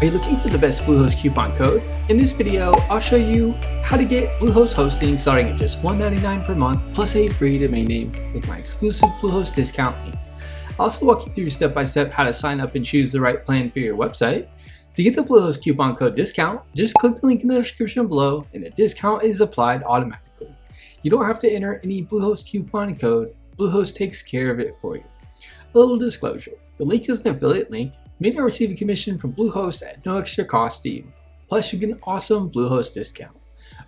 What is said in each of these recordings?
Are you looking for the best Bluehost coupon code? In this video, I'll show you how to get Bluehost hosting starting at just $1.99 per month plus a free domain name with my exclusive Bluehost discount link. I'll also walk you through step by step how to sign up and choose the right plan for your website. To get the Bluehost coupon code discount, just click the link in the description below and the discount is applied automatically. You don't have to enter any Bluehost coupon code, Bluehost takes care of it for you. A little disclosure, the link is an affiliate link. You may not receive a commission from Bluehost at no extra cost to you. Plus, you get an awesome Bluehost discount.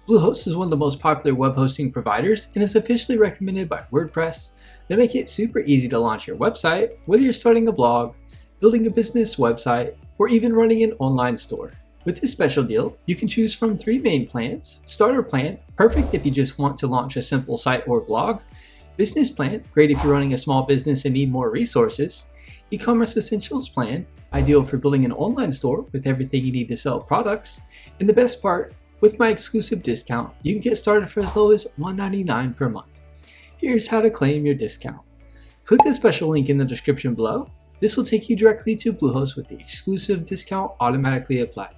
Bluehost is one of the most popular web hosting providers and is officially recommended by WordPress. They make it super easy to launch your website, whether you're starting a blog, building a business website, or even running an online store. With this special deal, you can choose from 3 main plans. Starter plan, perfect if you just want to launch a simple site or blog. Business plan, great if you're running a small business and need more resources. E-commerce essentials plan, ideal for building an online store with everything you need to sell products. And the best part, with my exclusive discount, you can get started for as low as $1.99 per month. Here's how to claim your discount. Click the special link in the description below. This will take you directly to Bluehost with the exclusive discount automatically applied.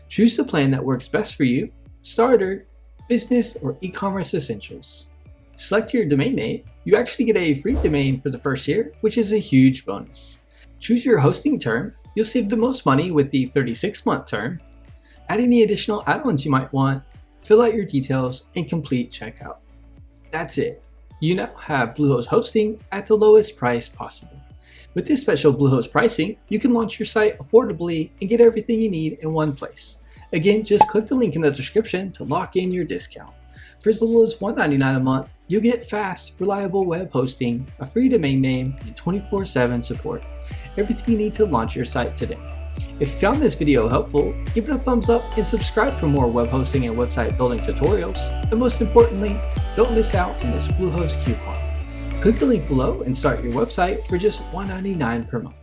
Choose the plan that works best for you, starter, business, or e-commerce essentials. Select your domain name. You actually get a free domain for the first year, which is a huge bonus. Choose your hosting term. You'll save the most money with the 36-month term. Add any additional add-ons you might want, fill out your details, and complete checkout. That's it. You now have Bluehost hosting at the lowest price possible. With this special Bluehost pricing, you can launch your site affordably and get everything you need in one place. Again, just click the link in the description to lock in your discount. For as little as $1.99 a month, you'll get fast, reliable web hosting, a free domain name, and 24/7 support. Everything you need to launch your site today. If you found this video helpful, give it a thumbs up and subscribe for more web hosting and website building tutorials. And most importantly, don't miss out on this Bluehost coupon. Click the link below and start your website for just $1.99 per month.